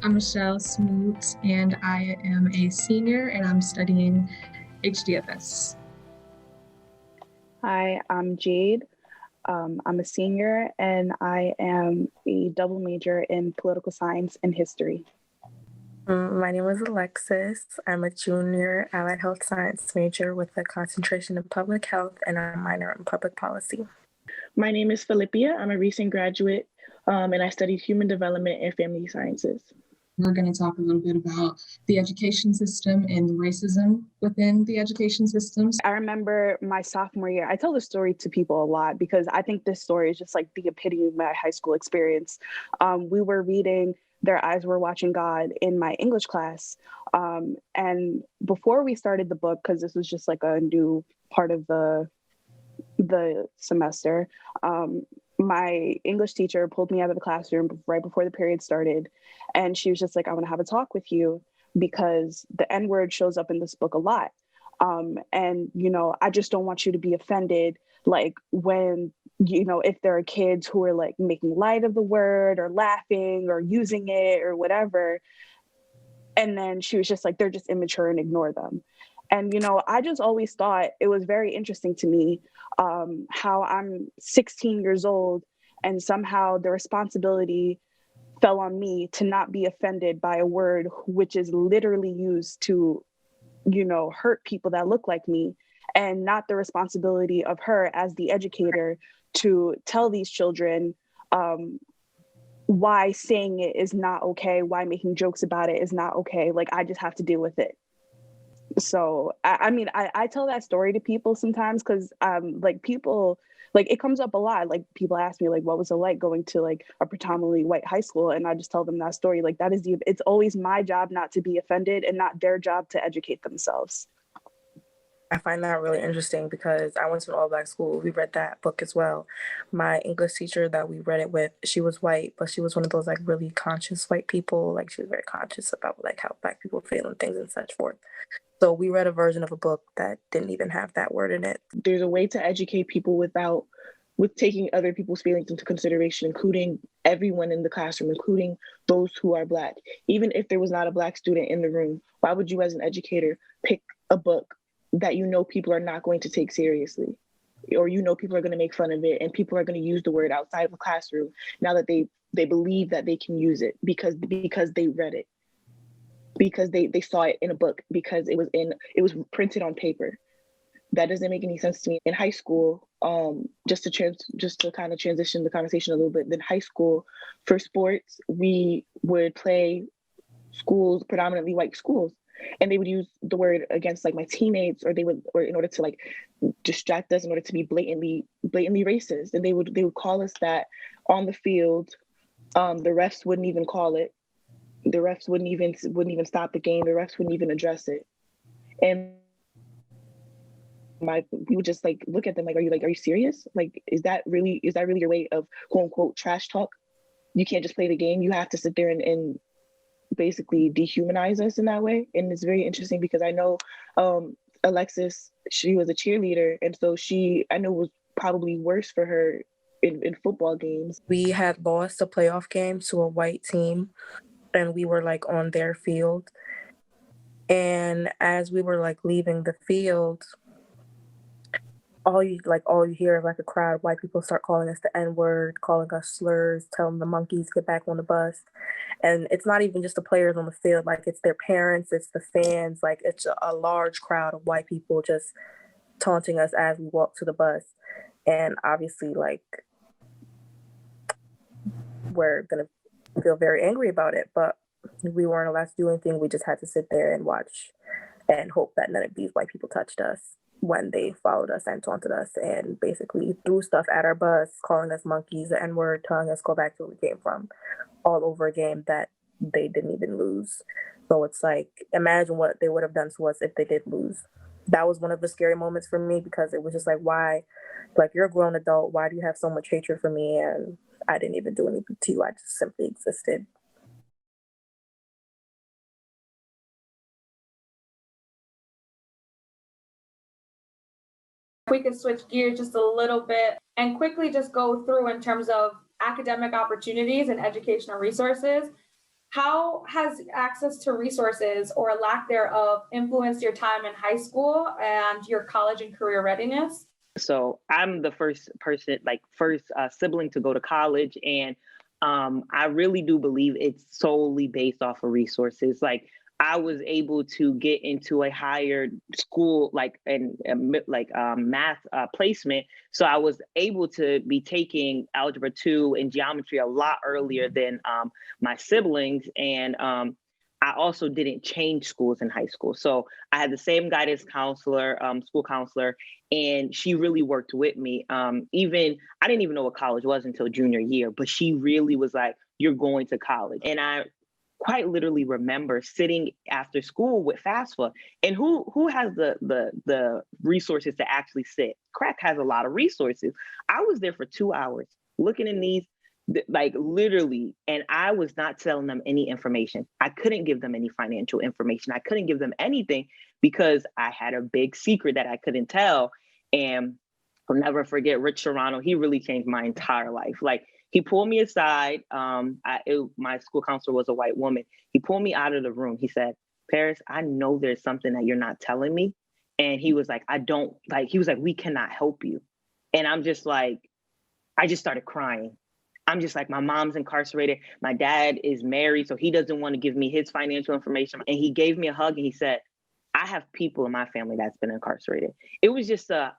I'm Michelle Smoot, and I am a senior, and I'm studying HDFS. Hi, I'm Jade. I'm a senior and I am a double major in political science and history. My name is Alexis. I'm a junior allied health science major with a concentration in public health and a minor in public policy. My name is Philippia. I'm a recent graduate and I studied human development and family sciences. We're going to talk a little bit about the education system and racism within the education systems. I remember my sophomore year, I tell this story to people a lot because I think this story is just like the epitome of my high school experience. We were reading Their Eyes Were Watching God in my English class. And before we started the book, because this was just like a new part of the semester, my English teacher pulled me out of the classroom right before the period started. And she was just like, I want to have a talk with you because the N word shows up in this book a lot. And, I just don't want you to be offended. Like when, if there are kids who are like making light of the word or laughing or using it or whatever. And then she was just like, they're just immature and ignore them. And, I just always thought it was very interesting to me how I'm 16 years old and somehow the responsibility fell on me to not be offended by a word which is literally used to, hurt people that look like me, and not the responsibility of her as the educator to tell these children why saying it is not okay, why making jokes about it is not okay. Like, I just have to deal with it. So I tell that story to people sometimes because like people, like it comes up a lot. Like people ask me like what was it like going to like a predominantly white high school, and I just tell them that story. Like it's always my job not to be offended and not their job to educate themselves. I find that really interesting because I went to an all-black school. We read that book as well. My English teacher that we read it with, she was white, but she was one of those like really conscious white people. Like she was very conscious about like how black people feel and things and such forth. So we read a version of a book that didn't even have that word in it. There's a way to educate people with taking other people's feelings into consideration, including everyone in the classroom, including those who are Black. Even if there was not a Black student in the room, why would you as an educator pick a book that people are not going to take seriously? Or people are going to make fun of it and people are going to use the word outside of the classroom now that they believe that they can use it because they read it, because they saw it in a book, because it was printed on paper. That doesn't make any sense to me. In high school, just to kind of transition the conversation a little bit, in high school for sports, we would play schools, predominantly white schools, and they would use the word against like my teammates, or in order to like distract us, in order to be blatantly racist, and they would call us that on the field. The refs wouldn't even call it. The refs wouldn't even stop the game. The refs wouldn't even address it. And we would just like look at them like, are you serious? Like, is that really your way of quote unquote trash talk? You can't just play the game. You have to sit there and basically dehumanize us in that way. And it's very interesting because I know Alexis, she was a cheerleader, and so I know it was probably worse for her in football games. We had lost a playoff game to a white team, and we were like on their field. And as we were like leaving the field, all you hear is like a crowd of white people start calling us the N-word, calling us slurs, telling the monkeys get back on the bus. And it's not even just the players on the field, like it's their parents, it's the fans, like it's a large crowd of white people just taunting us as we walk to the bus. And obviously, like, we're gonna feel very angry about it, but we weren't allowed to do anything. We just had to sit there and watch and hope that none of these white people touched us when they followed us and taunted us and basically threw stuff at our bus, calling us monkeys, the N-word, telling us go back to where we came from, all over a game that they didn't even lose. So it's like, imagine what they would have done to us if they did lose. That was one of the scary moments for me because it was just like, why, like, you're a grown adult, why do you have so much hatred for me? And I didn't even do anything to you. I just simply existed. We can switch gears just a little bit and quickly just go through in terms of academic opportunities and educational resources. How has access to resources or lack thereof influenced your time in high school and your college and career readiness? So I'm the first person, like first sibling to go to college, and I really do believe it's solely based off of resources. Like I was able to get into a higher school, like math placement, so I was able to be taking algebra 2 and geometry a lot earlier than my siblings, and I also didn't change schools in high school. So I had the same guidance counselor, school counselor, and she really worked with me. Even I didn't even know what college was until junior year, but she really was like, "You're going to college." And I quite literally remember sitting after school with FAFSA. And who has the resources to actually sit? Crack has a lot of resources. I was there for 2 hours looking in these, like literally, and I was not telling them any information. I couldn't give them any financial information. I couldn't give them anything because I had a big secret that I couldn't tell. And I'll never forget Rich Serrano. He really changed my entire life. Like he pulled me aside. My school counselor was a white woman. He pulled me out of the room. He said, "Paris, I know there's something that you're not telling me." And he was like, "We cannot help you." And I'm just like, I just started crying. I'm just like, my mom's incarcerated. My dad is married, so he doesn't want to give me his financial information. And he gave me a hug and he said, "I have people in my family that's been incarcerated." It was just a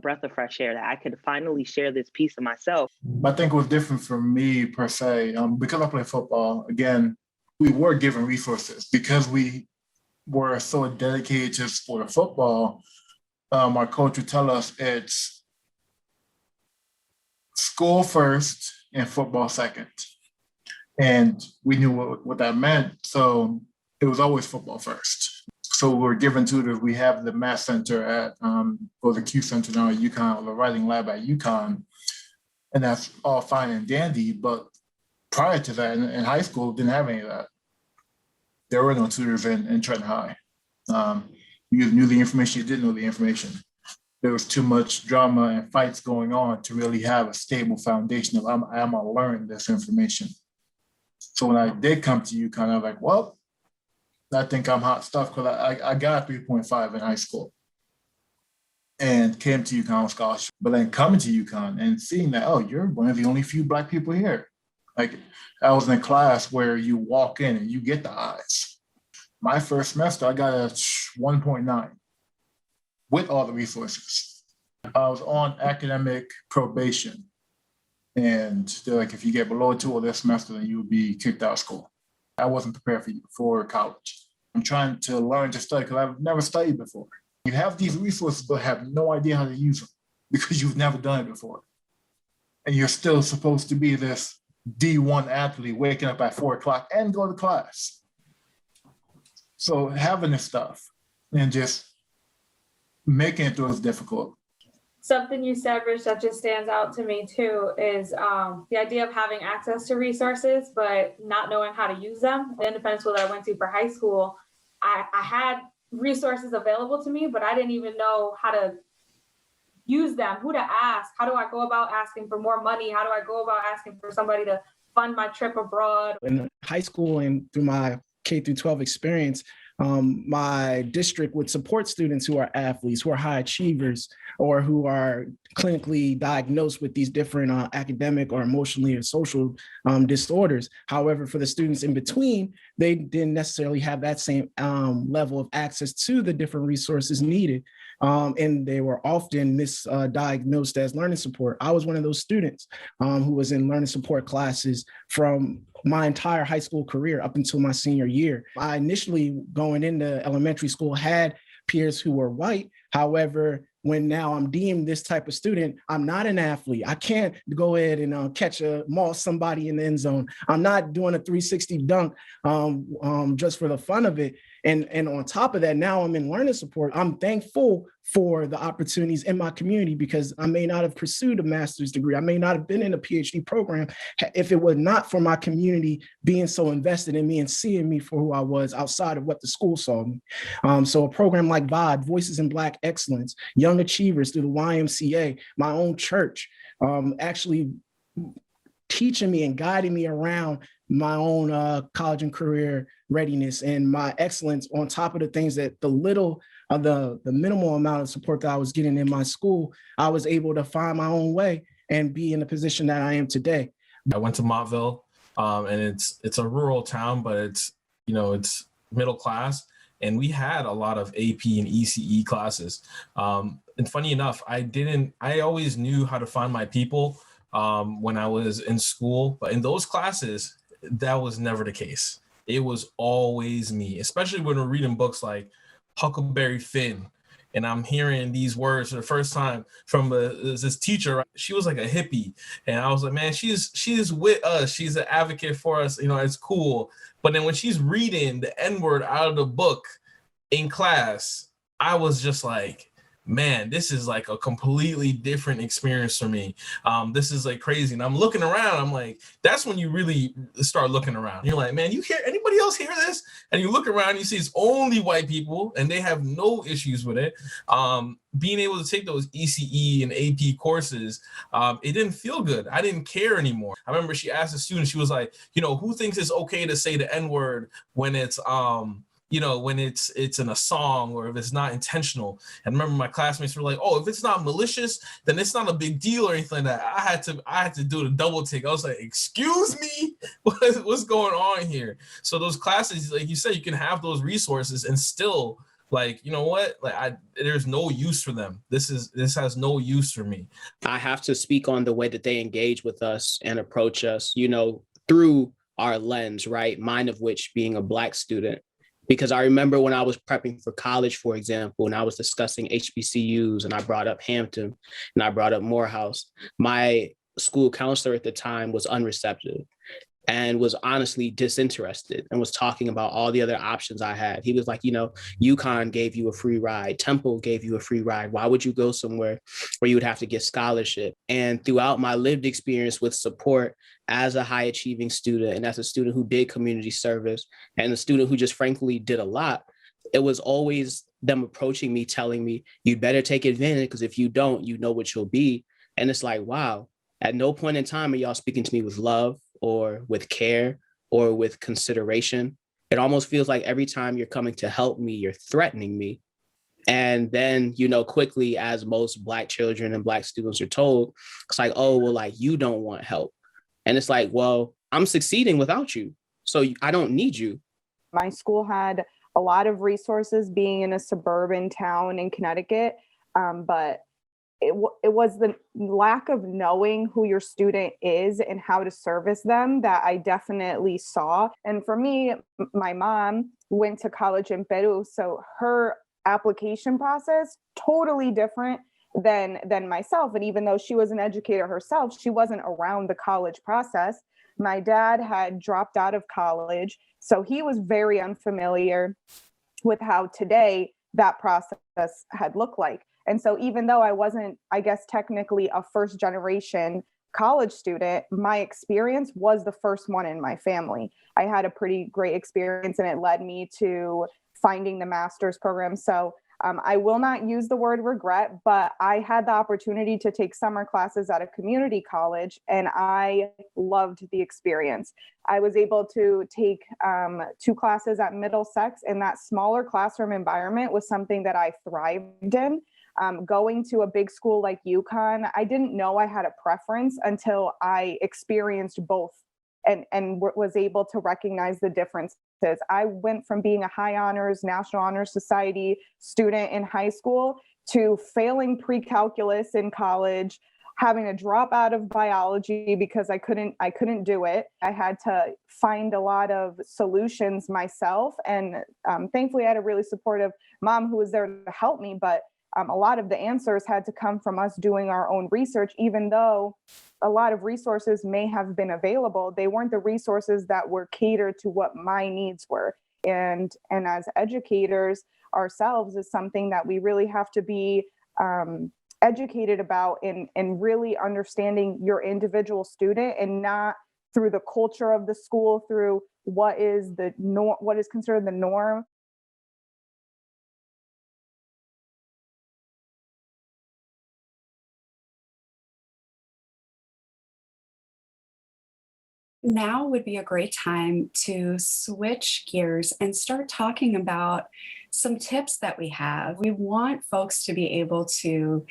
breath of fresh air that I could finally share this piece of myself. I think it was different for me per se, because I play football. Again, we were given resources because we were so dedicated to sport of football. Our coach would tell us it's school first and football second. And we knew what that meant. So it was always football first. So we were given tutors. We have the math center at, or the Q center now at UConn, or the writing lab at UConn. And that's all fine and dandy. But prior to that, in high school, didn't have any of that. There were no tutors in Trenton High. You knew the information, you didn't know the information. There was too much drama and fights going on to really have a stable foundation of I'm gonna learn this information. So when I did come to UConn, I was like, well, I think I'm hot stuff because I got 3.5 in high school and came to UConn on scholarship. But then coming to UConn and seeing that, oh, you're one of the only few Black people here. Like I was in a class where you walk in and you get the eyes. My first semester, I got a 1.9 with all the resources. I was on academic probation. And they're like, if you get below a 2 this semester, then you would be kicked out of school. I wasn't prepared for college. I'm trying to learn to study because I've never studied before. You have these resources, but have no idea how to use them because you've never done it before. And you're still supposed to be this D1 athlete waking up at 4 o'clock and go to class. So having this stuff and just making it through is difficult. Something you said, Rich, that just stands out to me too is the idea of having access to resources, but not knowing how to use them. The independent school that I went to for high school, I had resources available to me, but I didn't even know how to use them, who to ask, how do I go about asking for more money? How do I go about asking for somebody to fund my trip abroad? In high school and through my K through 12 experience, my district would support students who are athletes, who are high achievers, or who are clinically diagnosed with these different academic or emotionally or social disorders. However, for the students in between, they didn't necessarily have that same level of access to the different resources needed. And they were often misdiagnosed as learning support. I was one of those students who was in learning support classes from my entire high school career up until my senior year. I initially, going into elementary school, had peers who were white. However, when now I'm deemed this type of student, I'm not an athlete. I can't go ahead and catch somebody in the end zone. I'm not doing a 360 dunk just for the fun of it. And on top of that, now I'm in learning support. I'm thankful for the opportunities in my community because I may not have pursued a master's degree. I may not have been in a PhD program if it was not for my community being so invested in me and seeing me for who I was outside of what the school saw me. So a program like VOD, Voices in Black Excellence, Young Achievers through the YMCA, my own church, actually teaching me and guiding me around my own college and career readiness and my excellence on top of the things that the minimal amount of support that I was getting in my school, I was able to find my own way and be in the position that I am today. I went to Montville, and it's a rural town, but it's middle class, and we had a lot of AP and ECE classes. And funny enough, I always knew how to find my people when I was in school, but in those classes, that was never the case. It was always me, especially when we're reading books like Huckleberry Finn. And I'm hearing these words for the first time from this teacher. She was like a hippie. And I was like, man, she's with us. She's an advocate for us. It's cool. But then when she's reading the N-word out of the book in class, I was just like, man, this is like a completely different experience for me. This is like crazy. And I'm looking around, I'm like, that's when you really start looking around. You're like, man, anybody else hear this? And you look around, you see it's only white people and they have no issues with it. Being able to take those ECE and AP courses, it didn't feel good. I didn't care anymore. I remember she asked a student, she was like, who thinks it's okay to say the N-word when it's, when it's in a song or if it's not intentional. And I remember my classmates were like, oh, if it's not malicious, then it's not a big deal or anything like that. I had to do the double take. I was like, excuse me, what's going on here? So those classes, like you said, you can have those resources and still like, you know what? Like there's no use for them. This has no use for me. I have to speak on the way that they engage with us and approach us, through our lens, right? Mine of which being a Black student. Because I remember when I was prepping for college, for example, and I was discussing HBCUs and I brought up Hampton and I brought up Morehouse, my school counselor at the time was unreceptive and was honestly disinterested and was talking about all the other options I had. He was like, UConn gave you a free ride. Temple gave you a free ride. Why would you go somewhere where you would have to get scholarship? And throughout my lived experience with support as a high achieving student and as a student who did community service and a student who just frankly did a lot, it was always them approaching me, telling me, you'd better take advantage because if you don't, you know what you'll be. And it's like, wow, at no point in time are y'all speaking to me with love or with care or with consideration. It almost feels like every time you're coming to help me, you're threatening me. And then, quickly, as most Black children and Black students are told, it's like, oh, well, like, you don't want help. And it's like, well, I'm succeeding without you, so I don't need you. My school had a lot of resources being in a suburban town in Connecticut, but it was the lack of knowing who your student is and how to service them that I definitely saw. And for me, my mom went to college in Peru, so her application process totally different than myself. And even though she was an educator herself, she wasn't around the college process. My dad had dropped out of college, so he was very unfamiliar with how today that process had looked like. And so even though I wasn't, I guess, technically a first generation college student, my experience was the first one in my family. I had a pretty great experience and it led me to finding the master's program. So I will not use the word regret, but I had the opportunity to take summer classes at a community college and I loved the experience. I was able to take 2 classes at Middlesex, and that smaller classroom environment was something that I thrived in. Going to a big school like UConn, I didn't know I had a preference until I experienced both and was able to recognize the differences. I went from being a high honors, National Honor Society student in high school to failing pre-calculus in college, having to drop out of biology because I couldn't do it. I had to find a lot of solutions myself. And thankfully I had a really supportive mom who was there to help me, but a lot of the answers had to come from us doing our own research, even though a lot of resources may have been available. They weren't the resources that were catered to what my needs were. And as educators ourselves is something that we really have to be educated about in really understanding your individual student and not through the culture of the school, through what is considered the norm. now would be a great time to switch gears and start talking about some tips that we have. We want folks to be able to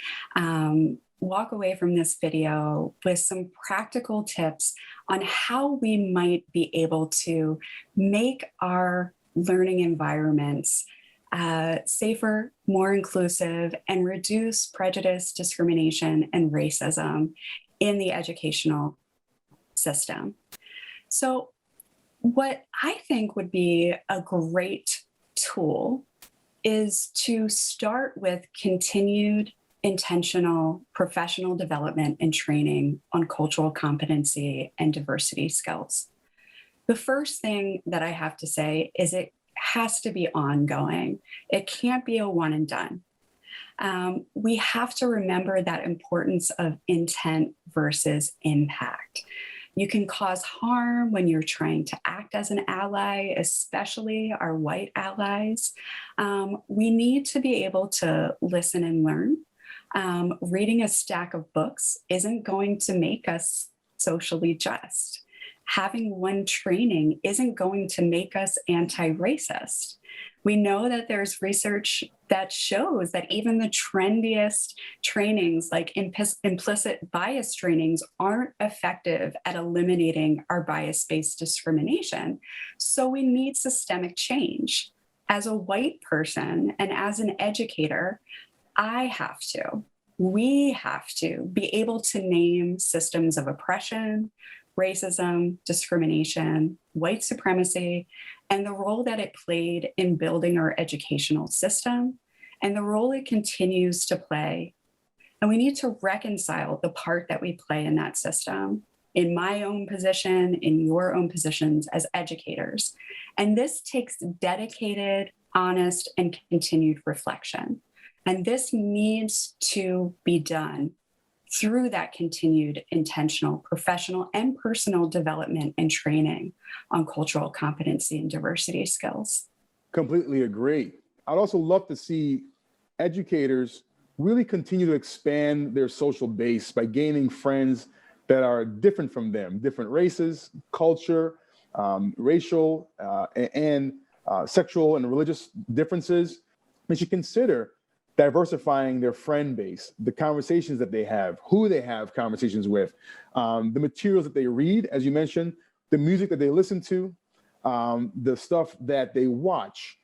walk away from this video with some practical tips on how we might be able to make our learning environments safer, more inclusive, and reduce prejudice, discrimination, and racism in the educational system. So what I think would be a great tool is to start with continued intentional professional development and training on cultural competency and diversity skills. The first thing that I have to say is it has to be ongoing. It can't be a one and done. We have to remember that importance of intent versus impact. You can cause harm when you're trying to act as an ally, especially our white allies. We need to be able to listen and learn. Reading a stack of books isn't going to make us socially just. Having one training isn't going to make us anti-racist. We know that there's research that shows that even the trendiest trainings, like implicit bias trainings, aren't effective at eliminating our bias-based discrimination. So we need systemic change. As a white person and as an educator, we have to be able to name systems of oppression, racism, discrimination, white supremacy, and the role that it played in building our educational system, and the role it continues to play. And we need to reconcile the part that we play in that system, in my own position, in your own positions as educators. And this takes dedicated, honest, and continued reflection. And this needs to be done through that continued intentional professional and personal development and training on cultural competency and diversity skills. Completely agree. I'd also love to see educators really continue to expand their social base by gaining friends that are different from them, different races, culture, racial, and sexual and religious differences. They should consider diversifying their friend base, the conversations that they have, who they have conversations with, the materials that they read, as you mentioned, the music that they listen to, the stuff that they watch.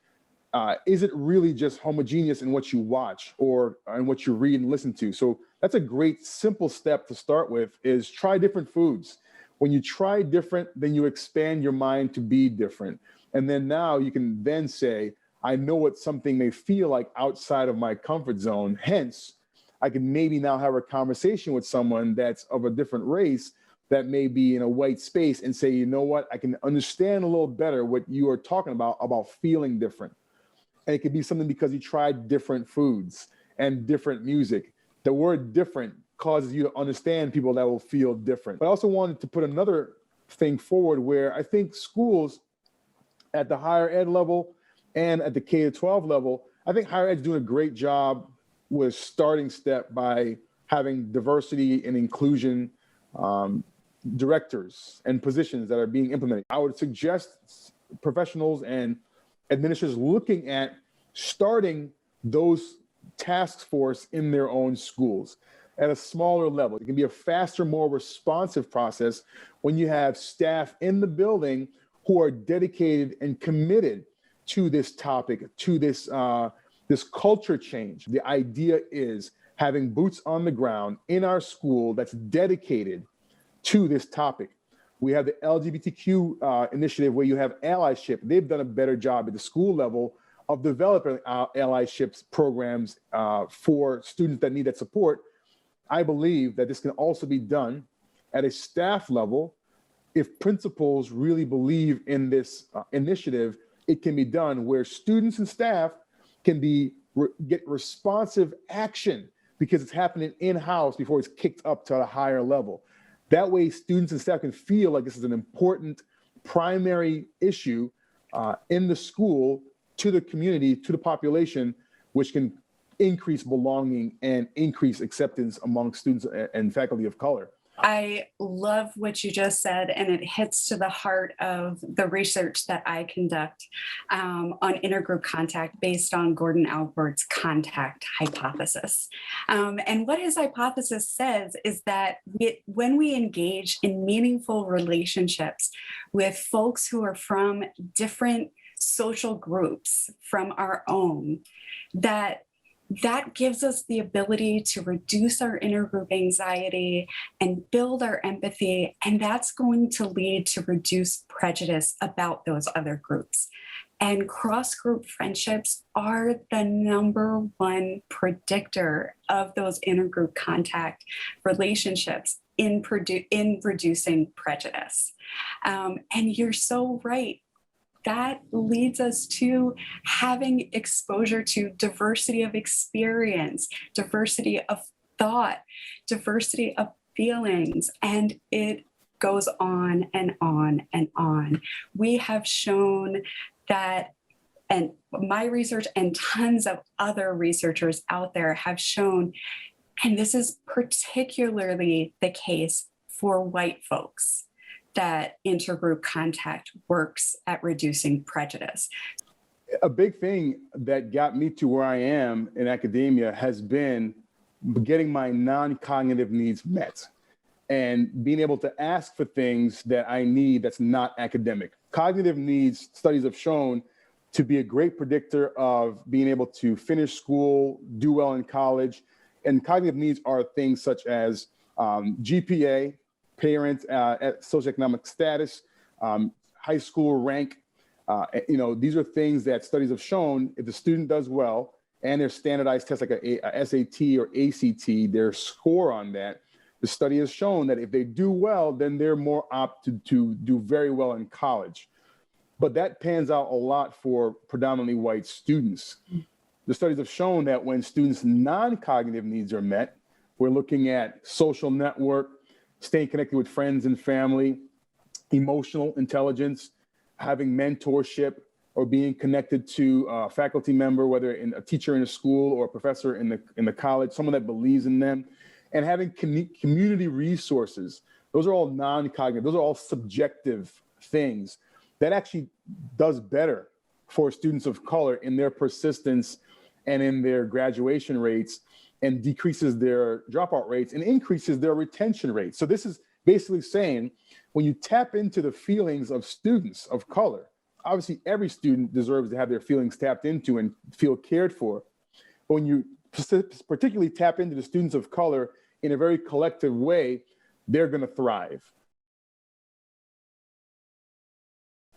Is it really just homogeneous in what you watch or in what you read and listen to? So that's a great simple step to start with, is try different foods. When you try different, then you expand your mind to be different. And then now you can then say, I know what something may feel like outside of my comfort zone. Hence, I can maybe now have a conversation with someone that's of a different race that may be in a white space and say, you know what, I can understand a little better what you are talking about feeling different. And it could be something because you tried different foods and different music. The word different causes you to understand people that will feel different. But I also wanted to put another thing forward where I think schools at the higher ed level and at the K-12 level, I think higher ed is doing a great job with starting step by having diversity and inclusion directors and positions that are being implemented. I would suggest professionals and administrators looking at starting those task force in their own schools at a smaller level. It can be a faster, more responsive process when you have staff in the building who are dedicated and committed to this topic, to this, this culture change. The idea is having boots on the ground in our school that's dedicated to this topic. We have the LGBTQ initiative where you have allyship. They've done a better job at the school level of developing allyships programs for students that need that support. I believe that this can also be done at a staff level. If principals really believe in this initiative, it can be done where students and staff can get responsive action because it's happening in-house before it's kicked up to a higher level. That way, students and staff can feel like this is an important primary issue in the school, to the community, to the population, which can increase belonging and increase acceptance among students and faculty of color. I love what you just said, and it hits to the heart of the research that I conduct on intergroup contact based on Gordon Alport's contact hypothesis. And what his hypothesis says is that when we engage in meaningful relationships with folks who are from different social groups from our own, that gives us the ability to reduce our intergroup anxiety and build our empathy. And that's going to lead to reduced prejudice about those other groups. And cross-group friendships are the number one predictor of those intergroup contact relationships in reducing prejudice. And you're so right. That leads us to having exposure to diversity of experience, diversity of thought, diversity of feelings, and it goes on and on and on. We have shown that, and my research and tons of other researchers out there have shown, and this is particularly the case for white folks, that intergroup contact works at reducing prejudice. A big thing that got me to where I am in academia has been getting my non-cognitive needs met and being able to ask for things that I need that's not academic. Cognitive needs, studies have shown to be a great predictor of being able to finish school, do well in college. And cognitive needs are things such as GPA, parent socioeconomic status, high school rank. These are things that studies have shown if the student does well and their standardized tests like a SAT or ACT, their score on that, the study has shown that if they do well, then they're more apt to do very well in college. But that pans out a lot for predominantly white students. The studies have shown that when students' non-cognitive needs are met, we're looking at social network, staying connected with friends and family, emotional intelligence, having mentorship, or being connected to a faculty member, whether in a teacher in a school or a professor in the college, someone that believes in them, and having community resources. Those are all non-cognitive, those are all subjective things that actually does better for students of color in their persistence and in their graduation rates, and decreases their dropout rates and increases their retention rates. So this is basically saying, when you tap into the feelings of students of color, obviously every student deserves to have their feelings tapped into and feel cared for. But when you particularly tap into the students of color in a very collective way, they're gonna thrive.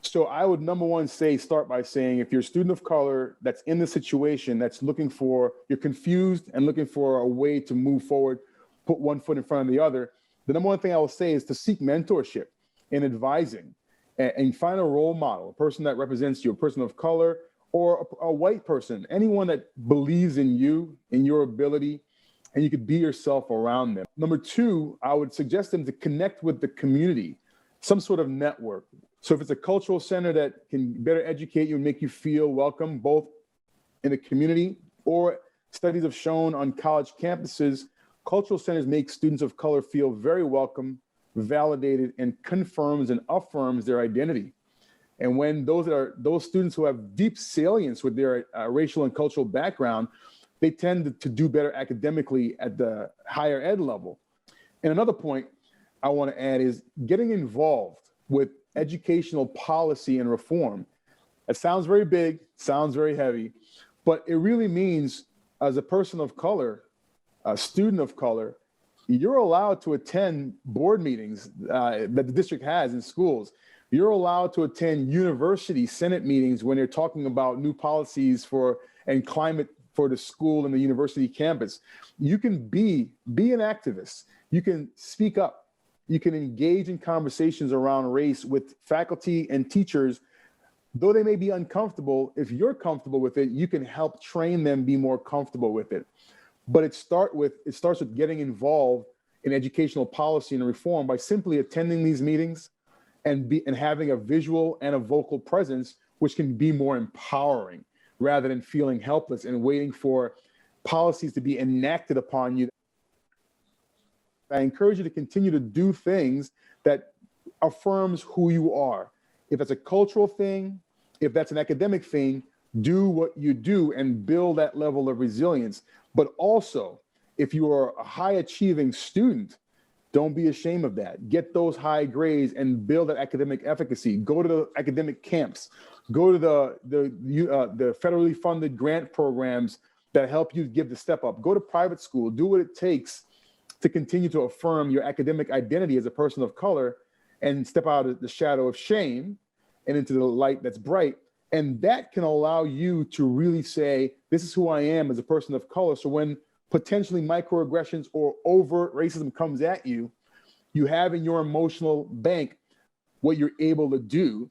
So I would, number one, start by saying, if you're a student of color that's in the situation, that's you're confused and looking for a way to move forward, put one foot in front of the other, the number one thing I will say is to seek mentorship and advising and find a role model, a person that represents you, a person of color or a white person, anyone that believes in you, in your ability, and you could be yourself around them. Number two, I would suggest them to connect with the community, some sort of network. So if it's a cultural center that can better educate you and make you feel welcome, both in the community, or studies have shown on college campuses, cultural centers make students of color feel very welcome, validated, and confirms and affirms their identity. And when those students who have deep salience with their racial and cultural background, they tend to do better academically at the higher ed level. And another point I want to add is getting involved with educational policy and reform. It sounds very big, sounds very heavy, but it really means, as a person of color, a student of color, you're allowed to attend board meetings that the district has in schools. You're allowed to attend university Senate meetings when they're talking about new policies and climate for the school and the university campus. You can be an activist. You can speak up. You can engage in conversations around race with faculty and teachers. Though they may be uncomfortable, if you're comfortable with it, you can help train them be more comfortable with it. But it starts with getting involved in educational policy and reform by simply attending these meetings and having a visual and a vocal presence, which can be more empowering rather than feeling helpless and waiting for policies to be enacted upon you. I encourage you to continue to do things that affirms who you are. If it's a cultural thing, if that's an academic thing, do what you do and build that level of resilience. But also, if you are a high achieving student, don't be ashamed of that. Get those high grades and build that academic efficacy. Go to the academic camps. Go to the federally funded grant programs that help you give the step up. Go to private school. Do what it takes to continue to affirm your academic identity as a person of color and step out of the shadow of shame and into the light that's bright. And that can allow you to really say, this is who I am as a person of color. So when potentially microaggressions or overt racism comes at you, you have in your emotional bank what you're able to do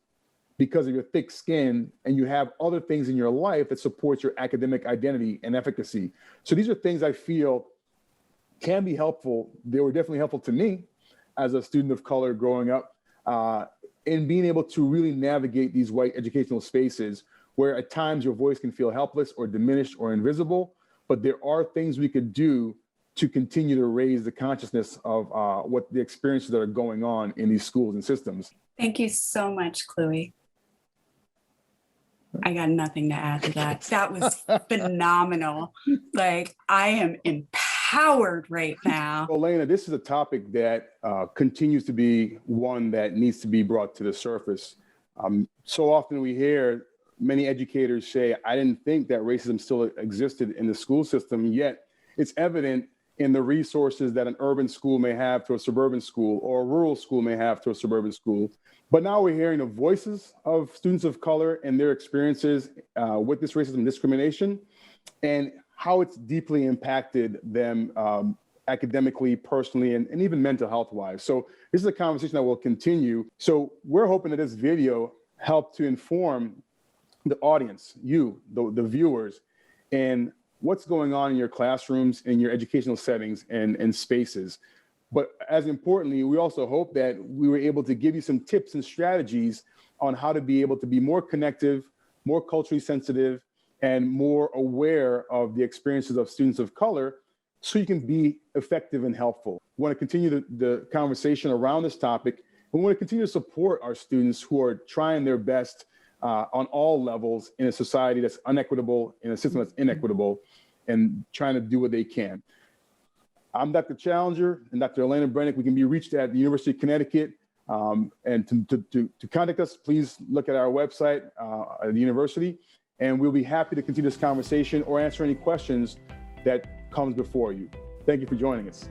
because of your thick skin, and you have other things in your life that supports your academic identity and efficacy. So these are things I feel can be helpful. They were definitely helpful to me as a student of color growing up, in being able to really navigate these white educational spaces where at times your voice can feel helpless or diminished or invisible, but there are things we could do to continue to raise the consciousness of what the experiences that are going on in these schools and systems. Thank you so much, Chloe. I got nothing to add to that. That was phenomenal. Like, I am empowered right now. Elena, this is a topic that continues to be one that needs to be brought to the surface. So often we hear many educators say, I didn't think that racism still existed in the school system, yet it's evident in the resources that an urban school may have to a suburban school or a rural school may have to a suburban school. But now we're hearing the voices of students of color and their experiences with this racism and discrimination and how it's deeply impacted them academically, personally, and even mental health wise. So this is a conversation that will continue. So we're hoping that this video helped to inform the audience, you, the viewers, and what's going on in your classrooms, in your educational settings and spaces. But as importantly, we also hope that we were able to give you some tips and strategies on how to be able to be more connective, more culturally sensitive, and more aware of the experiences of students of color so you can be effective and helpful. We want to continue the conversation around this topic. We want to continue to support our students who are trying their best on all levels in a society that's unequitable, in a system that's inequitable, and trying to do what they can. I'm Dr. Challenger and Dr. Elena Brennick. We can be reached at the University of Connecticut. And to contact us, please look at our website at the university, and we'll be happy to continue this conversation or answer any questions that comes before you. Thank you for joining us.